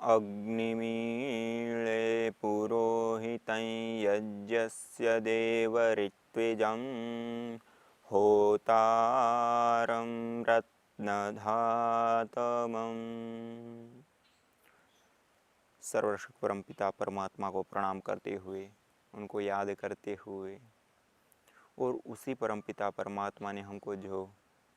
अग्निमीळे पुरोहितं यज्ञस्य देवऋत्विजं होतारं रत्नधातमम्। सर्वशक्ति परम पिता परमात्मा को प्रणाम करते हुए, उनको याद करते हुए और उसी परम पिता परमात्मा ने हमको जो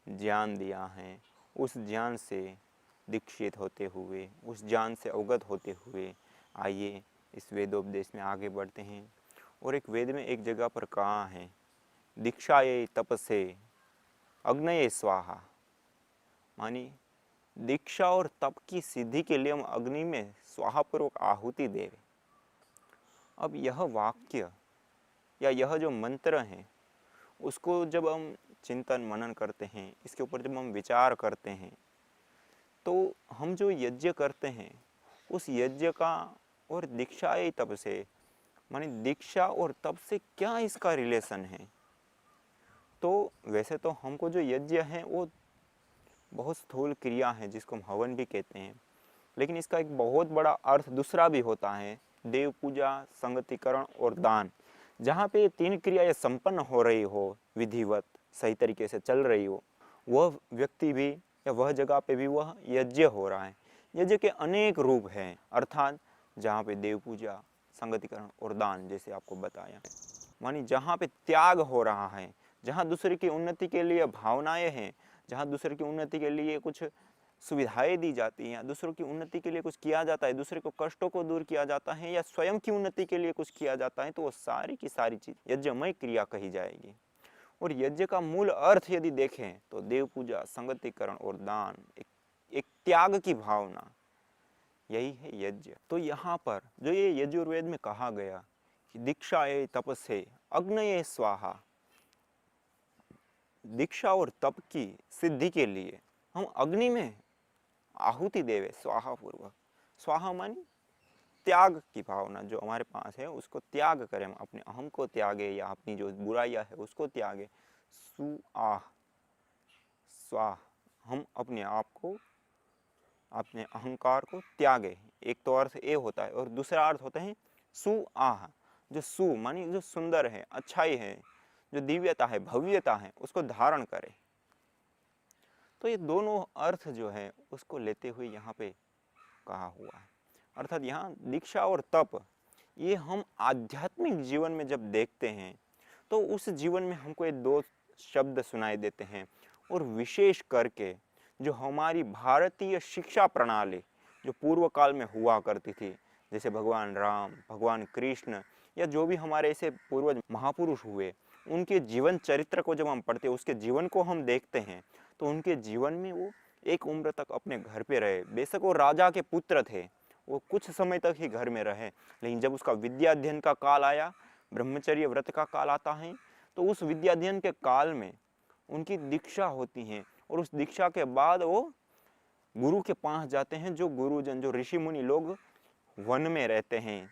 ज्ञान दिया है उस ज्ञान से दीक्षित होते हुए, उस ज्ञान से अवगत होते हुए आइए इस वेदोपदेश में आगे बढ़ते हैं। और एक वेद में एक जगह पर कहा है, दीक्षाये तपसे अग्नये स्वाहा, मानी दीक्षा और तप की सिद्धि के लिए हम अग्नि में स्वाहापूर्वक आहुति देवे। अब यह वाक्य या यह जो मंत्र है उसको जब हम चिंतन मनन करते हैं, इसके ऊपर जब हम विचार करते हैं, तो हम जो यज्ञ करते हैं उस यज्ञ का और दीक्षा तप से, माने दीक्षा और तप से क्या इसका रिलेशन है। तो वैसे तो हमको जो यज्ञ है वो बहुत स्थूल क्रिया है जिसको हम हवन भी कहते हैं, लेकिन इसका एक बहुत बड़ा अर्थ दूसरा भी होता है, देव पूजा, संगतिकरण और दान। जहाँ पे ये तीन क्रियाएं संपन्न हो रही हो, विधिवत सही तरीके से चल रही हो, वह व्यक्ति भी या वह जगह पे भी वह यज्ञ हो रहा है। यज्ञ के अनेक रूप हैं, अर्थात जहाँ पे देव पूजा, संगतिकरण और दान जैसे आपको बताया, मानी जहाँ पे त्याग हो रहा है, जहाँ दूसरे की उन्नति के लिए भावनाएं हैं, जहाँ दूसरे की उन्नति के लिए कुछ सुविधाएं दी जाती हैं, दूसरों की उन्नति के लिए कुछ किया जाता है, दूसरे को कष्टों को दूर किया जाता है या स्वयं की उन्नति के लिए कुछ किया जाता है, तो वो सारी की सारी चीज यज्ञमय क्रिया कही जाएगी। और यज्ञ का मूल अर्थ यदि देखें तो देव पूजा, संगतिकरण और दान, एक त्याग की भावना, यही है यज्ञ। तो यहाँ पर जो ये यजुर्वेद में कहा गया कि दीक्षाये तपसे अग्नये स्वाहा, दीक्षा और तप की सिद्धि के लिए हम अग्नि में आहुति देवे स्वाहा पूर्वक। स्वाहा मानी त्याग की भावना, जो हमारे पास है उसको त्याग करें, हम अपने अहम को त्यागे या अपनी जो बुराइयां है उसको त्यागे। सुआह स्वाह, हम अपने आप को, अपने अहंकार को त्यागे। एक तो अर्थ ये होता है और दूसरा अर्थ होता है सुआह, जो सु मानी जो सुंदर है, अच्छाई है, जो दिव्यता है, भव्यता है, उसको धारण करे। तो ये दोनों अर्थ जो है उसको लेते हुए यहाँ पे कहा हुआ है। अर्थात यहाँ दीक्षा और तप, ये हम आध्यात्मिक जीवन में जब देखते हैं तो उस जीवन में हमको ये दो शब्द सुनाई देते हैं। और विशेष करके जो हमारी भारतीय शिक्षा प्रणाली जो पूर्व काल में हुआ करती थी, जैसे भगवान राम, भगवान कृष्ण या जो भी हमारे ऐसे पूर्वज महापुरुष हुए, उनके जीवन चरित्र को जब हम पढ़ते हैं, उसके जीवन को हम देखते हैं, तो उनके जीवन में वो एक उम्र तक अपने घर पे रहे। बेशक वो राजा के पुत्र थे, वो कुछ समय तक ही घर में रहे, लेकिन जब उसका विद्या अध्ययन का काल आया, ब्रह्मचर्य व्रत का काल आता है, तो उस विद्या अध्ययन के काल में उनकी दीक्षा होती है। और उस दीक्षा के बाद वो गुरु के पास जाते हैं, जो गुरुजन, जो ऋषि मुनि लोग वन में रहते हैं,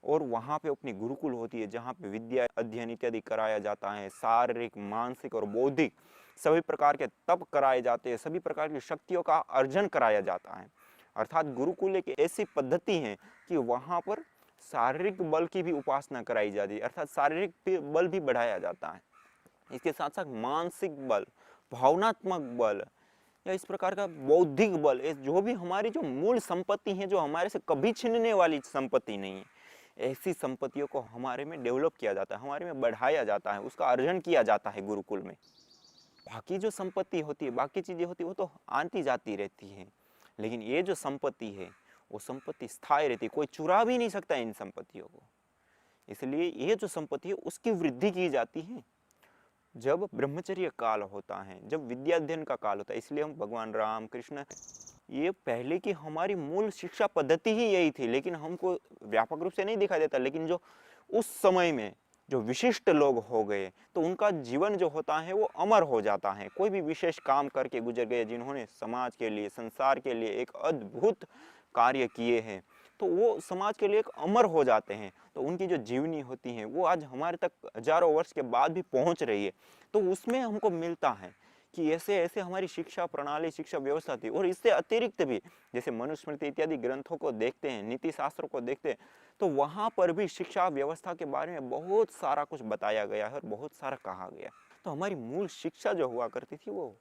और वहाँ पे अपनी गुरुकुल होती है जहाँ पे विद्या अध्ययन इत्यादि कराया जाता है। शारीरिक, मानसिक और बौद्धिक सभी प्रकार के तप कराए जाते हैं, सभी प्रकार की शक्तियों का अर्जन कराया जाता है। अर्थात गुरुकुल एक ऐसी पद्धति है कि वहाँ पर शारीरिक बल की भी उपासना कराई जाती है, अर्थात शारीरिक बल भी बढ़ाया जाता है। इसके साथ साथ मानसिक बल, भावनात्मक बल या इस प्रकार का बौद्धिक बल, जो भी हमारी जो मूल संपत्ति है, जो हमारे से कभी छिनने वाली संपत्ति नहीं है, ऐसी संपत्तियों को हमारे में डेवलप किया जाता है, हमारे में बढ़ाया जाता है, उसका अर्जन किया जाता है गुरुकुल में। बाकी जो संपत्ति होती है, बाकी चीजें होती है, वो तो आती जाती रहती है, लेकिन ये जो संपत्ति है वो संपत्ति स्थायी रहती है, कोई चुरा भी नहीं सकता इन संपत्तियों को। इसलिए ये जो संपत्ति है उसकी वृद्धि की जाती है जब ब्रह्मचर्य काल होता है, जब विद्या अध्ययन का काल होता है। इसलिए हम भगवान राम, कृष्ण, ये पहले की हमारी मूल शिक्षा पद्धति ही यही थी, लेकिन हमको व्यापक रूप से नहीं दिखाई देता। लेकिन जो उस समय में जो विशिष्ट लोग हो गए, तो उनका जीवन जो होता है वो अमर हो जाता है। कोई भी विशेष काम करके गुजर गए, जिन्होंने समाज के लिए, संसार के लिए एक अद्भुत कार्य किए हैं, तो वो समाज के लिए एक अमर हो जाते हैं। तो उनकी जो जीवनी होती है वो आज हमारे तक हजारों वर्ष के बाद भी पहुंच रही है। तो उसमें हमको मिलता है कि ऐसे ऐसे हमारी शिक्षा प्रणाली, शिक्षा व्यवस्था थी। और इससे अतिरिक्त भी जैसे मनुस्मृति इत्यादि ग्रंथों को देखते हैं, नीति शास्त्रों को देखते हैं, तो वहां पर भी शिक्षा व्यवस्था के बारे में बहुत सारा कुछ बताया गया है और बहुत सारा कहा गया। तो हमारी मूल शिक्षा जो हुआ करती थी वो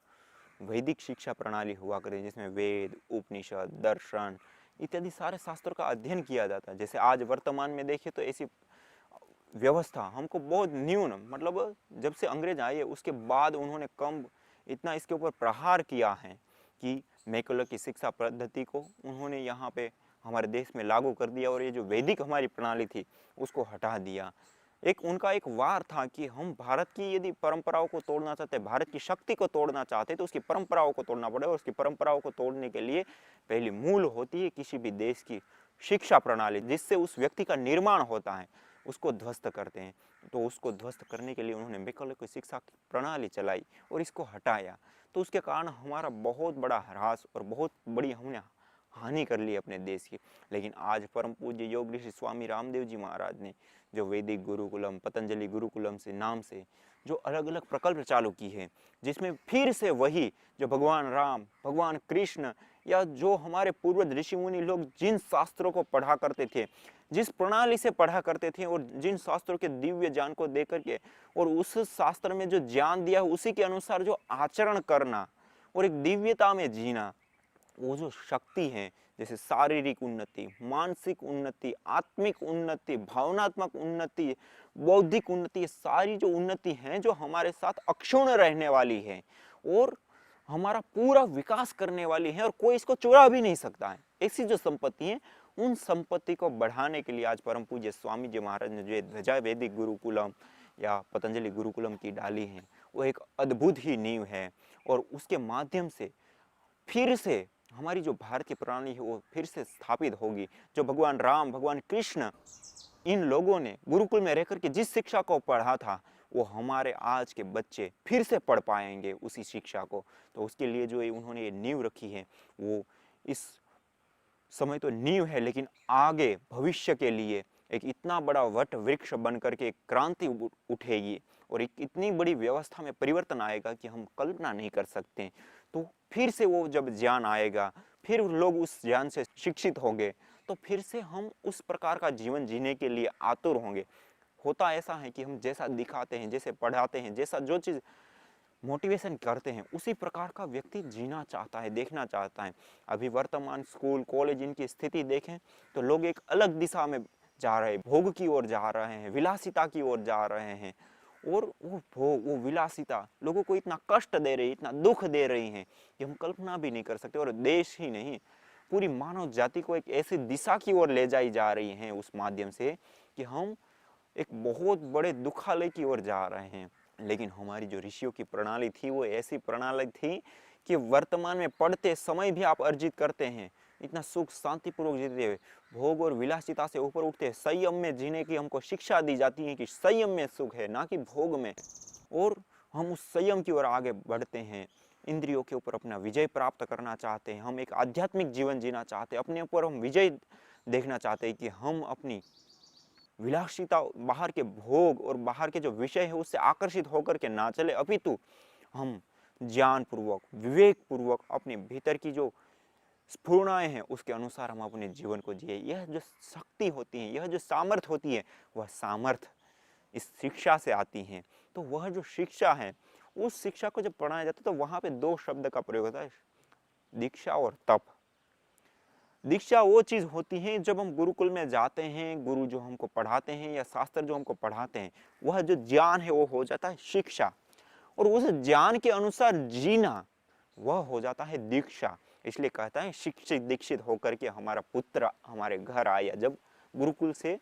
वैदिक शिक्षा प्रणाली हुआ करती, जिसमें वेद, उपनिषद, दर्शन इत्यादि सारे शास्त्रों का अध्ययन किया जाता है। जैसे आज वर्तमान में देखें तो ऐसी व्यवस्था हमको बहुत न्यून, मतलब जब से अंग्रेज आए उसके बाद उन्होंने कम इतना इसके ऊपर प्रहार किया है कि मैकुलर की शिक्षा पद्धति को उन्होंने यहाँ पे हमारे देश में लागू कर दिया और ये जो वैदिक हमारी प्रणाली थी उसको हटा दिया। एक उनका एक वार था कि हम भारत की यदि परंपराओं को तोड़ना चाहते हैं, भारत की शक्ति को तोड़ना चाहते हैं, तो उसकी परंपराओं को तोड़ना पड़ेगा। और उसकी परंपराओं को तोड़ने के लिए पहली मूल होती है किसी भी देश की शिक्षा प्रणाली, जिससे उस व्यक्ति का निर्माण होता है, उसको ध्वस्त करते हैं। तो उसको ध्वस्त करने के लिए उन्होंने वैकल्पिक शिक्षा की प्रणाली चलाई और इसको हटाया। तो उसके कारण हमारा बहुत बड़ा ह्रास और बहुत बड़ी हमने हानि कर ली अपने देश की। लेकिन आज परम पूज्य योग ऋषि स्वामी रामदेव जी महाराज ने जो वैदिक गुरुकुलम, पतंजलि गुरुकुलम से नाम से जो अलग अलग प्रकल्प चालू की है, जिसमें फिर से वही जो भगवान राम, भगवान कृष्ण या जो हमारे पूर्वज ऋषि मुनि लोग जिन शास्त्रों को पढ़ा करते थे, जिस प्रणाली से पढ़ा करते थे और जिन शास्त्रों के दिव्य ज्ञान को देकर के और उस शास्त्र में जो ज्ञान दिया उसी के अनुसार जो आचरण करना और एक दिव्यता में जीना, वो जो शक्ति है, जैसे शारीरिक उन्नति, मानसिक उन्नति, आत्मिक उन्नति, भावनात्मक उन्नति, बौद्धिक उन्नति, ये सारी जो उन्नति है जो हमारे साथ अक्षुण्ण रहने वाली है और हमारा पूरा विकास करने वाली है और कोई इसको चुरा भी नहीं सकता है, ऐसी जो संपत्ति है, उन संपत्ति को बढ़ाने के लिए आज परम पूज्य स्वामी जी महाराज ने जो ध्वजा वैदिक गुरुकुलम या पतंजलि गुरुकुलम की डाली है, वो एक अद्भुत ही नींव है। और उसके माध्यम से फिर से हमारी जो भारत की प्रणाली है वो फिर से स्थापित होगी। जो भगवान राम, भगवान कृष्ण, इन लोगों ने गुरुकुल में रहकर के जिस शिक्षा को पढ़ा था वो हमारे आज के बच्चे फिर से पढ़ पाएंगे उसी शिक्षा को। तो उसके लिए जो उन्होंने ये नींव रखी है वो इस समय तो नींव है, लेकिन आगे भविष्य के लिए एक इतना बड़ा वट वृक्ष बन करके एक क्रांति उठेगी और एक इतनी बड़ी व्यवस्था में परिवर्तन आएगा कि हम कल्पना नहीं कर सकते। तो फिर से वो जब ज्ञान आएगा, फिर लोग उस ज्ञान से शिक्षित होंगे, तो फिर से हम उस प्रकार का जीवन जीने के लिए आतुर होंगे। होता ऐसा है कि हम जैसा दिखाते हैं, जैसे पढ़ाते हैं, जैसा जो चीज़ मोटिवेशन करते हैं, उसी प्रकार का व्यक्ति जीना चाहता है, देखना चाहता है। अभी वर्तमान स्कूल, कॉलेज इनकी स्थिति देखें तो लोग एक अलग दिशा में जा रहे हैं, भोग की ओर जा रहे हैं, विलासिता की ओर जा रहे हैं। और वो भोग, वो विलासिता लोगों को इतना कष्ट दे रही है, इतना दुख दे रही है कि हम कल्पना भी नहीं कर सकते। और देश ही नहीं, पूरी मानव जाति को एक ऐसी दिशा की ओर ले जाई जा रही है उस माध्यम से कि हम एक बहुत बड़े दुखालय की ओर जा रहे हैं। लेकिन हमारी जो ऋषियों की प्रणाली थी वो ऐसी प्रणाली थी कि वर्तमान में पढ़ते समय भी आप अर्जित करते हैं, इतना सुख शांतिपूर्वक जीते हुए, भोग और विलासिता से ऊपर उठते हैं। संयम में जीने की हमको शिक्षा दी जाती है कि संयम में सुख है, ना कि भोग में। और हम उस संयम की ओर आगे बढ़ते हैं, इंद्रियों के ऊपर अपना विजय प्राप्त करना चाहते हैं, हम एक आध्यात्मिक जीवन जीना चाहते हैं, अपने ऊपर हम विजय देखना चाहते हैं कि हम अपनी विलासिता, बाहर के भोग और बाहर के जो विषय है उससे आकर्षित होकर के ना चले, अपितु हम ज्ञान पूर्वक, विवेक पूर्वक अपने भीतर की जो स्फूर्णाएं हैं उसके अनुसार हम अपने जीवन को जिए। यह जो शक्ति होती है, यह जो सामर्थ्य होती है, वह सामर्थ्य इस शिक्षा से आती है। तो वह जो शिक्षा है, उस शिक्षा को जब पढ़ाया जाता है तो वहां पे दो शब्द का प्रयोग होता है, दीक्षा और तप। दीक्षा वो चीज होती है जब हम गुरुकुल में जाते हैं, गुरु जो हमको पढ़ाते हैं या शास्त्र जो हमको पढ़ाते हैं, वह जो ज्ञान है वो हो जाता है शिक्षा। और उस ज्ञान के अनुसार जीना वह हो जाता है दीक्षा। इसलिए कहता है शिक्षित दीक्षित होकर के हमारा पुत्र हमारे घर आया। जब गुरुकुल से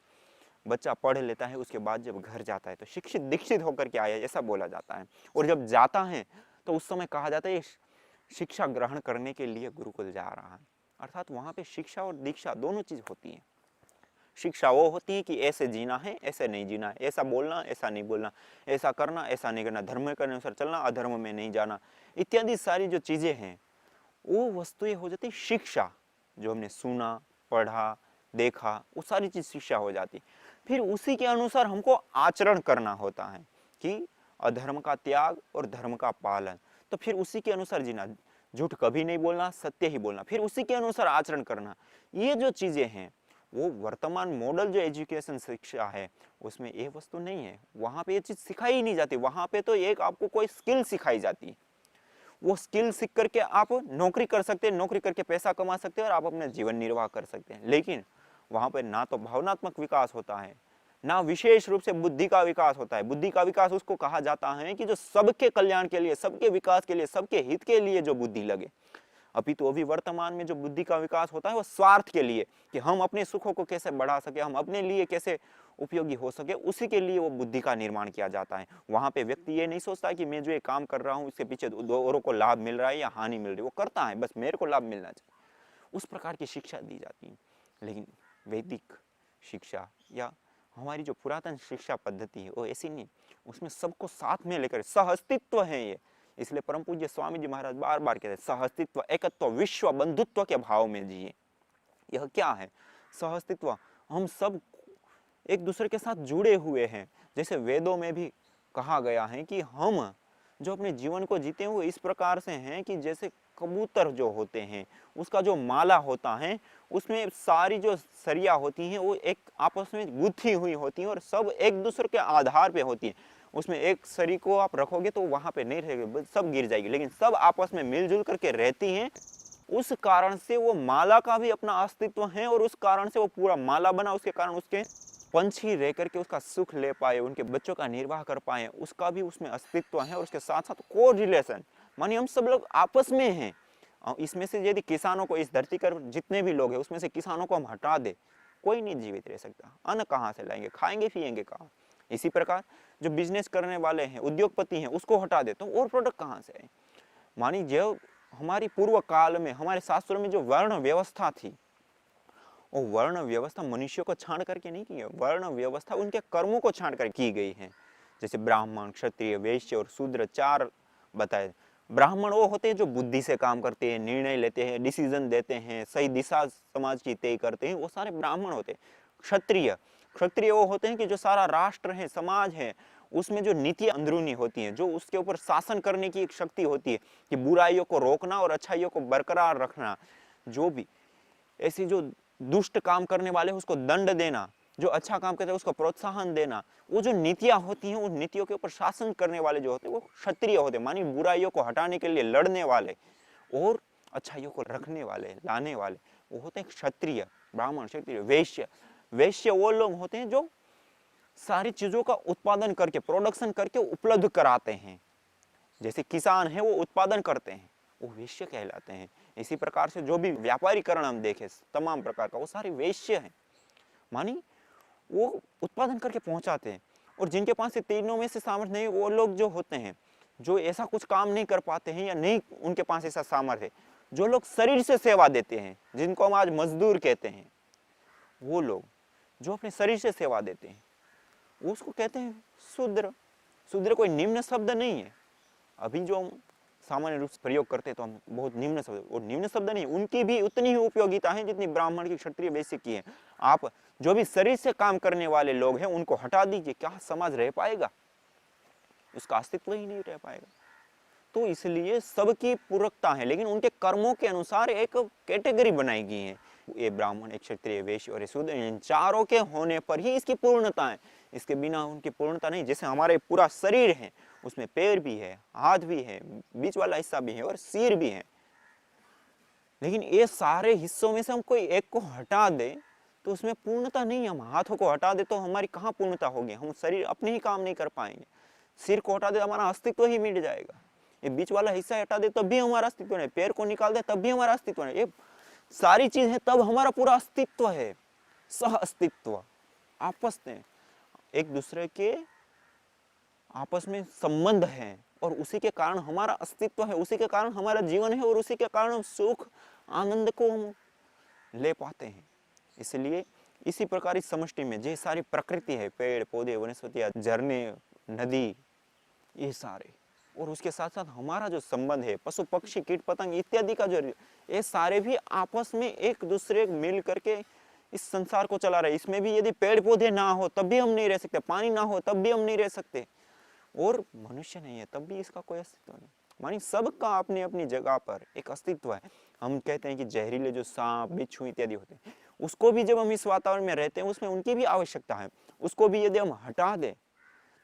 बच्चा पढ़ लेता है उसके बाद जब घर जाता है तो शिक्षित दीक्षित होकर के आया, ऐसा बोला जाता है। और जब जाता है तो उस समय कहा जाता है शिक्षा ग्रहण करने के लिए गुरुकुल जा रहा है। अर्थात वहां पे शिक्षा और दीक्षा दोनों चीज होती है। शिक्षा वो होती है कि ऐसे जीना है, ऐसे नहीं जीना है, ऐसा बोलना, ऐसा नहीं बोलना, ऐसा करना, ऐसा नहीं करना, धर्म के अनुसार चलना, अधर्म में नहीं जाना, इत्यादि सारी जो चीजें हैं वो वस्तुएं हो जाती शिक्षा। जो हमने सुना, पढ़ा, देखा, वो सारी चीज शिक्षा हो जाती। फिर उसी के अनुसार हमको आचरण करना होता है कि अधर्म का त्याग और धर्म का पालन। तो फिर उसी के अनुसार जीना, झूठ कभी नहीं बोलना, सत्य ही बोलना, फिर उसी के अनुसार आचरण करना। ये जो चीजें हैं वो वर्तमान मॉडल जो एजुकेशन शिक्षा है उसमें ये वस्तु नहीं है। वहां पे ये चीज सिखाई ही नहीं जाती। वहां पे तो एक आपको कोई स्किल सिखाई जाती है, वो स्किल सीख करके आप नौकरी कर सकते हैं, नौकरी करके पैसा कमा सकते हैं और आप अपना जीवन निर्वाह कर सकते हैं। लेकिन वहां पे ना तो भावनात्मक विकास होता है, ना विशेष रूप से बुद्धि का विकास होता है। बुद्धि का विकास उसको कहा जाता है कि जो सबके कल्याण के लिए, सबके विकास के लिए, सबके हित के लिए जो बुद्धि लगे। अभी तो अभी वर्तमान में जो बुद्धि का विकास होता है वो स्वार्थ के लिए, कि हम अपने सुखों को कैसे बढ़ा सके, हम अपने लिए कैसे उपयोगी हो सके, उसी के लिए वो बुद्धि का निर्माण किया जाता है। वहां पे व्यक्ति ये नहीं सोचता कि मैं जो ये काम कर रहा हूँ इसके पीछे दो औरों को लाभ मिल रहा है या हानि मिल रही है। वो करता है, बस मेरे को लाभ मिलना चाहिए, उस प्रकार की शिक्षा दी जाती है। लेकिन वैदिक शिक्षा या हमारी जो पुरातन शिक्षा पद्धति है वो ऐसी नहीं, उसमें सबको साथ में लेकर सहअस्तित्व है ये। इसलिए परम पूज्य स्वामी जी महाराज बार बार कहते हैं सहअस्तित्व, एकत्व, विश्व बंधुत्व के भाव में जिए। यह क्या है सहअस्तित्व? हम सब एक दूसरे के साथ जुड़े हुए हैं। जैसे वेदों में भी कहा गया है कि हम जो अपने जीवन को जीते हैं वो इस प्रकार से हैं कि जैसे कबूतर जो होते हैं उसका जो माला होता है उसमें सारी जो सरिया होती हैं वो एक आपस में गुथी हुई होती हैं और सब एक दूसरे के आधार पे होती है। उसमें एक सरी को आप रखोगे तो वहां पे नहीं रहेगी, सब गिर जाएगी, लेकिन सब आपस में मिलजुल करके रहती हैं। उस कारण से वो माला का भी अपना अस्तित्व है और उस कारण से वो पूरा माला बना, उसके कारण उसके पंछी रह करके उसका सुख ले पाए, उनके बच्चों का निर्वाह कर पाए, उसका भी उसमें अस्तित्व है। और उसके साथ साथ को रिलेशन, मानिए हम सब लोग आपस में हैं। इसमें से यदि किसानों को, इस धरती पर जितने भी लोग हैं उसमें से किसानों को हम हटा दे, कोई नहीं जीवित रह सकता। अन्न कहाँ से लाएंगे, खाएंगे पिएंगे कहाँ? इसी प्रकार जो बिजनेस करने वाले हैं, उद्योगपति हैं, उसको हटा दे तो और प्रोडक्ट कहाँ से आए? मानी जो हमारी पूर्व काल में हमारे शास्त्रों में जो वर्ण व्यवस्था थी, वो वर्ण व्यवस्था मनुष्यों को छांट करके नहीं की है, वर्ण व्यवस्था उनके कर्मों को छांट कर की गई है। जैसे ब्राह्मण, क्षत्रिय, वैश्य और शूद्र चार बताए। ब्राह्मण वो होते हैं जो बुद्धि से काम करते हैं, निर्णय लेते हैं, डिसीजन देते हैं, सही दिशा समाज की तय करते हैं, वो सारे ब्राह्मण होते हैं। क्षत्रिय, क्षत्रिय वो होते हैं कि जो सारा राष्ट्र है, समाज है, उसमें जो नीति अंदरूनी होती है, जो उसके ऊपर शासन करने की एक शक्ति होती है कि बुराइयों को रोकना और अच्छाइयों को बरकरार रखना। जो भी ऐसी जो दुष्ट काम करने वाले उसको दंड देना, जो अच्छा काम करते हैं उसको प्रोत्साहन देना, वो जो नीतियां होती हैं, उन नीतियों के ऊपर शासन करने वाले जो होते हैं वो क्षत्रिय होते हैं। मानी बुराइयों को हटाने के लिए लड़ने वाले और अच्छाइयों को रखने वाले, लाने वाले, वो होते हैं क्षत्रिय। ब्राह्मण, क्षत्रिय, वैश्य, वैश्य वो लोग होते हैं जो सारी चीजों का उत्पादन करके, प्रोडक्शन करके उपलब्ध कराते हैं। जैसे किसान है वो उत्पादन करते हैं, वो वैश्य कहलाते हैं। इसी प्रकार से जो भी व्यापारीकरण हम देखें तमाम प्रकार का, वो सारे वैश्य हैं। मानी वो उत्पादन करके पहुंचाते हैं। और जिनके पास ये तीनों में से सामर्थ्य नहीं, वो लोग जो होते हैं जो ऐसा कुछ काम नहीं कर पाते हैं या नहीं उनके पास ऐसा सामर्थ्य है, जो लोग शरीर से सेवा देते हैं, जिनको हम आज मजदूर कहते हैं, वो लोग जो अपने शरीर से सेवा देते हैं उसको कहते हैं शूद्र। शूद्र कोई निम्न शब्द नहीं है। अभी जो हम सामान्य रूप से प्रयोग करते हैं तो हम बहुत निम्न शब्द, और निम्न शब्द नहीं, उनकी भी उतनी ही उपयोगिता है जितनी ब्राह्मण की, क्षत्रिय, वैश्य की है। आप जो भी शरीर से काम करने वाले लोग हैं उनको हटा दीजिए, क्या समाज रह पाएगा? उसका अस्तित्व ही नहीं रह पाएगा। तो इसलिए सबकी पूरकता है, लेकिन उनके कर्मों के अनुसार एक कैटेगरी बनाई गई है। ये ब्राह्मण, एक क्षत्रिय, वैश्य और शूद्र, इन चारों के होने पर ही इसकी पूर्णता है। इसके बिना उनकी पूर्णता नहीं। जैसे हमारे पूरा शरीर है, उसमें पैर भी है, हाथ भी है, बीच वाला हिस्सा भी है और सिर भी है, लेकिन ये सारे हिस्सों में से हम कोई एक को हटा दे तो उसमें पूर्णता नहीं है। हम हाथों को हटा दे तो हमारी कहाँ पूर्णता होगी? हम शरीर अपने ही काम नहीं कर पाएंगे। सिर को हटा दे तो हमारा अस्तित्व ही मिट जाएगा। ये बीच वाला हिस्सा हटा दे तब भी हमारा अस्तित्व नहीं, पैर को निकाल दे तब भी हमारा अस्तित्व नहीं। ये सारी चीज है तब हमारा पूरा अस्तित्व है। सह अस्तित्व, आपस में एक दूसरे के आपस में संबंध है और उसी के कारण हमारा अस्तित्व है, उसी के कारण हमारा जीवन है और उसी के कारण हम सुख आनंद को हम ले पाते हैं। इसलिए इसी प्रकार इस समष्टि में जो सारी प्रकृति है, पेड़ पौधे, वनस्पतियां, झरने, नदी, ये सारे, और उसके साथ साथ हमारा जो संबंध है, पशु पक्षी, कीट पतंग इत्यादि का जो, ये सारे भी आपस में एक दूसरे मिल करके इस संसार को चला रहे। इसमें भी यदि पेड़ पौधे ना हो तब भी हम नहीं रह सकते, पानी ना हो तब भी हम नहीं रह सकते, और मनुष्य नहीं है तब भी इसका कोई अस्तित्व नहीं। मानी सबका अपनी अपनी जगह पर एक अस्तित्व है। हम कहते हैं कि जहरीले जो सांप, बिच्छू इत्यादि होते हैं, उसको भी जब हम इस वातावरण में रहते हैं उसमें उनकी भी आवश्यकता है। उसको भी यदि हम हटा दें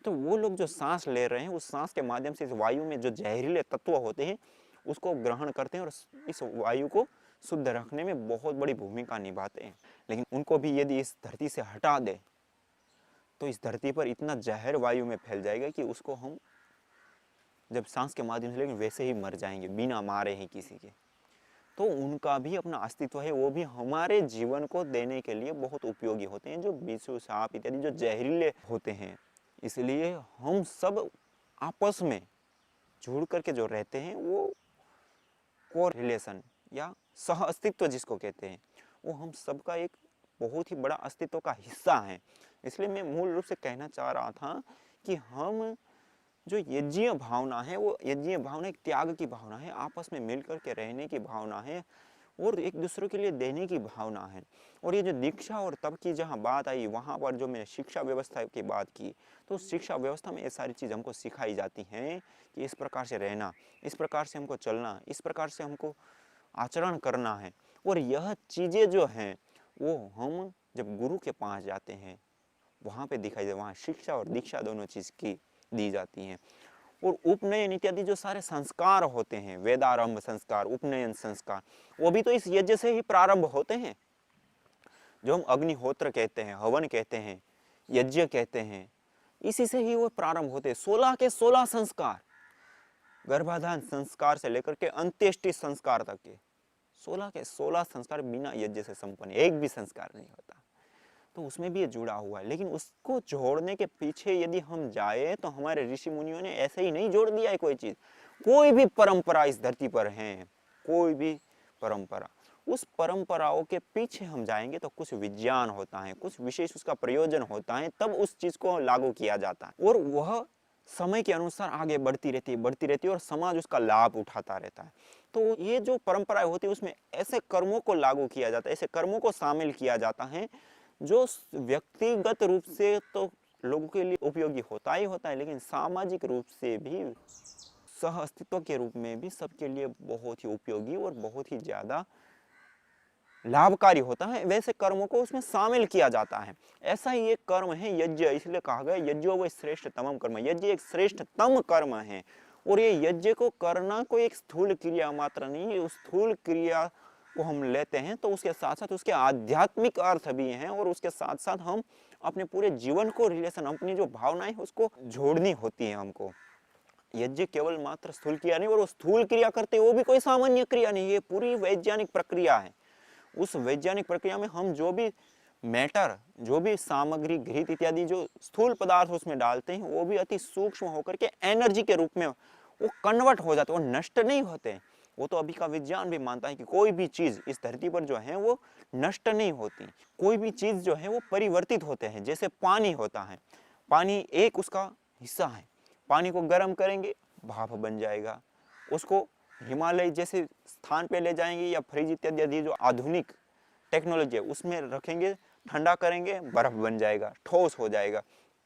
तो वो लोग जो सांस ले रहे हैं, उस सांस के माध्यम से इस वायु में जो जहरीले तत्व होते हैं उसको ग्रहण करते हैं और इस वायु को शुद्ध रखने में बहुत बड़ी भूमिका निभाते हैं। लेकिन उनको भी यदि इस धरती से हटा दे तो इस धरती पर इतना जहर वायु में फैल जाएगा कि उसको हम जब सांस के माध्यम से लेंगे वैसे ही मर जाएंगे बिना मारे ही किसी के। तो उनका भी अपना अस्तित्व है, वो भी हमारे जीवन को देने के लिए बहुत उपयोगी होते हैं, जो बिच्छू, सांप इत्यादि जो जहरीले होते हैं। इसलिए हम सब आपस में जुड़ करके जो रहते हैं वो को रिलेशन या सह अस्तित्व जिसको कहते हैं, वो हम सबका एक बहुत ही बड़ा अस्तित्व का हिस्सा है। इसलिए मैं मूल रूप से कहना चाह रहा था कि हम जो यज्ञीय भावना है, वो यज्ञीय भावना एक त्याग की भावना है, आपस में मिलकर के रहने की भावना है और एक दूसरे के लिए देने की भावना है। और ये जो दीक्षा और तप की जहाँ बात आई, वहाँ पर जो मैंने शिक्षा व्यवस्था की बात की, तो शिक्षा व्यवस्था में ये सारी चीज़ हमको सिखाई जाती हैं कि इस प्रकार से रहना, इस प्रकार से हमको चलना, इस प्रकार से हमको आचरण करना है। और यह चीज़ें जो हैं वो हम जब गुरु के पास जाते हैं वहाँ पे दिखाई दे, वहाँ शिक्षा और दीक्षा दोनों चीज़ की दी जाती हैं। और उपनयन इत्यादि जो सारे संस्कार होते हैं, वेदारंभ संस्कार, उपनयन संस्कार, वो भी तो इस यज्ञ से ही प्रारंभ होते हैं। जो हम अग्निहोत्र कहते हैं, हवन कहते हैं, यज्ञ कहते हैं, इसी से ही वो प्रारंभ होते हैं। 16 के 16 संस्कार, गर्भाधान संस्कार से लेकर के अंत्येष्टि संस्कार तक के 16 के 16 संस्कार बिना यज्ञ से संपन्न, एक भी संस्कार नहीं होता। तो उसमें भी ये जुड़ा हुआ है। लेकिन उसको जोड़ने के पीछे यदि हम जाए तो हमारे ऋषि मुनियों ने ऐसे ही नहीं जोड़ दिया है कोई चीज। कोई भी परंपरा इस धरती पर है, कोई भी परंपरा, उस परंपराओं के पीछे हम जाएंगे तो कुछ विज्ञान होता है, कुछ विशेष उसका प्रयोजन होता है, तब उस चीज को लागू किया जाता है और वह समय के अनुसार आगे बढ़ती रहती है और समाज उसका लाभ उठाता रहता है। तो ये जो परंपराएं होती है उसमें ऐसे कर्मों को लागू किया जाता है, ऐसे कर्मों को शामिल किया जाता है जो व्यक्तिगत रूप से तो लोगों के लिए उपयोगी होता ही होता है, लेकिन सामाजिक रूप से भी सह अस्तित्व के रूप में भी सबके लिए बहुत ही उपयोगी और बहुत ही ज्यादा लाभकारी होता है। वैसे कर्मों को उसमें शामिल किया जाता है। ऐसा ही एक कर्म है यज्ञ, इसलिए कहा गया यज्ञो वह श्रेष्ठतम कर्म। यज्ञ एक श्रेष्ठतम कर्म है और ये यज्ञ को करना कोई एक स्थूल क्रिया मात्र नहीं है। उस स्थूल क्रिया को हम लेते हैं तो उसके साथ साथ उसके आध्यात्मिक अर्थ भी हैं और उसके साथ साथ हम अपने पूरे जीवन को रिलेशन, अपनी जो भावनाएं उसको जोड़नी होती है हमको। यज्ञ केवल मात्र स्थूल क्रिया नहीं, और वो स्थूल क्रिया करते वो भी कोई सामान्य क्रिया नहीं, ये पूरी वैज्ञानिक प्रक्रिया है। उस वैज्ञानिक प्रक्रिया में हम जो भी मैटर, जो भी सामग्री, घृत इत्यादि जो स्थूल पदार्थ उसमें डालते हैं वो भी अति सूक्ष्म होकर के एनर्जी के रूप में वो कन्वर्ट हो जाते हैं, वो नष्ट नहीं होते। वो तो अभी का विज्ञान भी मानता है कि कोई भी चीज इस धरती पर जो है वो नष्ट नहीं होती, कोई भी चीज जो है वो परिवर्तित होते हैं। जैसे पानी होता है, पानी एक उसका हिस्सा है, पानी को गर्म करेंगे भाप बन जाएगा, उसको हिमालय जैसे स्थान पे ले जाएंगे या फ्रिज इत्यादि जो आधुनिक टेक्नोलॉजी है उसमें रखेंगे, ठंडा करेंगे, बर्फ बन जाएगा, ठोस हो जाएगा,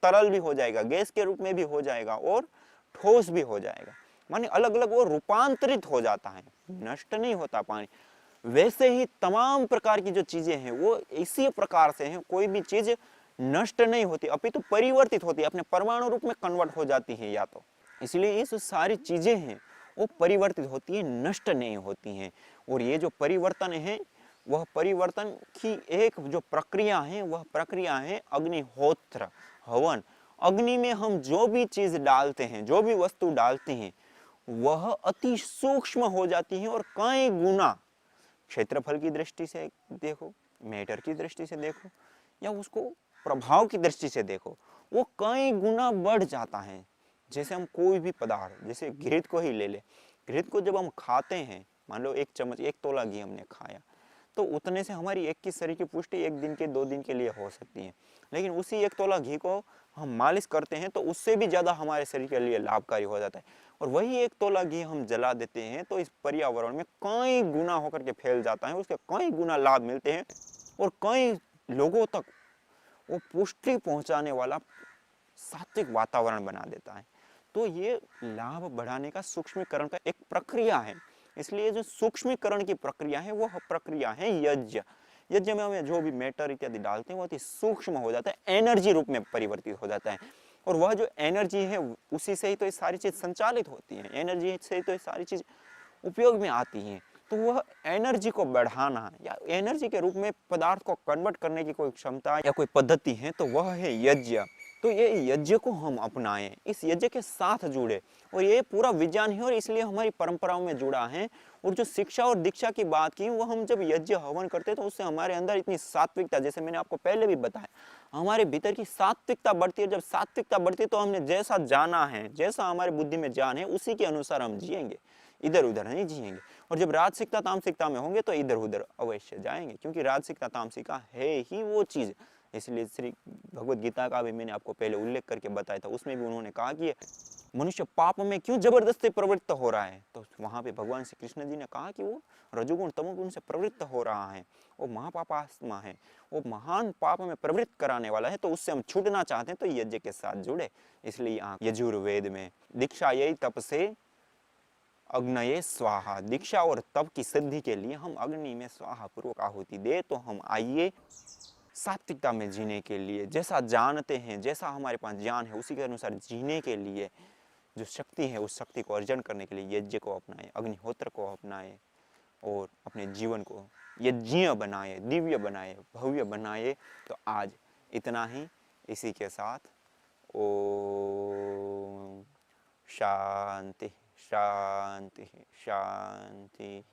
तरल भी हो जाएगा, गैस के रूप में भी हो जाएगा और ठोस भी हो जाएगा। माने अलग अलग वो रूपांतरित हो जाता है, नष्ट नहीं होता पानी। वैसे ही तमाम प्रकार की जो चीजें हैं वो इसी प्रकार से हैं, कोई भी चीज नष्ट नहीं होती अपितु तो परिवर्तित होती है, अपने परमाणु रूप में कन्वर्ट हो जाती है या तो। इसलिए ये जो सारी चीजें हैं वो परिवर्तित होती है, नष्ट नहीं होती हैं। और ये जो परिवर्तन है वह परिवर्तन की एक जो प्रक्रिया है वह प्रक्रिया है अग्निहोत्र, हवन। अग्नि में हम जो भी चीज डालते हैं, जो भी वस्तु डालते हैं वह अति सूक्ष्म हो जाती है और कई गुना, क्षेत्रफल की दृष्टि से देखो, मैटर की दृष्टि से देखो या उसको प्रभाव की दृष्टि से देखो, वो कई गुना बढ़ जाता है। जैसे हम कोई भी पदार्थ, जैसे घृत को ही ले ले, घृत को जब हम खाते हैं, मान लो 1 चम्मच, 1 तोला घी हमने खाया, तो उतने से हमारी 21 शरीर की पुष्टि 1 दिन के 2 दिन के लिए हो सकती है। लेकिन उसी 1 तोला घी को हम मालिश करते हैं तो उससे भी ज्यादा हमारे शरीर के लिए लाभकारी हो जाता है। और वही 1 तोला घी हम जला देते हैं तो इस पर्यावरण में कई गुना होकर के फैल जाता है, उसके कई गुना लाभ मिलते हैं और कई लोगों तक वो पुष्टि पहुंचाने वाला सात्विक वातावरण बना देता है। तो ये लाभ बढ़ाने का सूक्ष्मीकरण का एक प्रक्रिया है। इसलिए जो सूक्ष्मीकरण की प्रक्रिया है वो प्रक्रिया है यज्ञ। यज्ञ में हमें जो भी मैटर इत्यादि डालते हैं वो अति सूक्ष्म हो जाता है, एनर्जी रूप में परिवर्तित हो जाता है। और वह जो एनर्जी है उसी से ही तो ये सारी चीज संचालित होती है, एनर्जी से ही तो ये सारी चीज उपयोग में आती हैं। तो वह एनर्जी को बढ़ाना या एनर्जी के रूप में पदार्थ को कन्वर्ट करने की कोई क्षमता या कोई पद्धति है तो वह है यज्ञ। तो ये यज्ञ को हम अपनाएं, इस यज्ञ के साथ जुड़े, और ये पूरा विज्ञान है और इसलिए हमारी परंपराओं में जुड़ा है। और जो शिक्षा और दीक्षा की बात की, वो हम जब यज्ञ हवन करते हैं तो उससे हमारे अंदर इतनी सात्विकता, जैसे मैंने आपको पहले भी बताया, हमारे भीतर की सात्विकता बढ़ती है। जब सात्विकता बढ़ती है तो हमने जैसा जाना है, जैसा हमारे बुद्धि में ज्ञान है, उसी के अनुसार हम जिएंगे, इधर उधर नहीं जिएंगे। और जब राजसिकता तामसिकता में होंगे तो इधर उधर अवश्य जाएंगे, क्योंकि राजसिकता तामसिका है ही वो चीज। इसलिए श्री भगवत गीता का भी मैंने आपको पहले उल्लेख करके बताया था, उसमें भी उन्होंने कहा कि मनुष्य पाप में क्यों जबरदस्ती प्रवृत्त हो रहा है। तो वहां पे भगवान श्री कृष्ण जी ने कहा कि वो रजोगुण तमोगुण से प्रवृत्त हो रहा है, वो महापापात्मा है, वो महान पाप में प्रवृत्त कराने वाला है। तो उससे हम छूटना चाहते हैं तो यज्ञ के साथ जुड़े। इसलिए यहाँ यजुर्वेद में दीक्षा यही तप से अग्नये स्वाहा, दीक्षा और तप की सिद्धि के लिए हम अग्नि में स्वाहा पूर्वक आहुति दे। तो हम आइए सात्विकता में जीने के लिए, जैसा जानते हैं, जैसा हमारे पास ज्ञान है उसी के अनुसार जीने के लिए जो शक्ति है उस शक्ति को अर्जन करने के लिए यज्ञ को अपनाएं, अग्निहोत्र को अपनाएं और अपने जीवन को यज्ञीय बनाए, दिव्य बनाए, भव्य बनाए। तो आज इतना ही। इसी के साथ ओम शांति शांति शांति।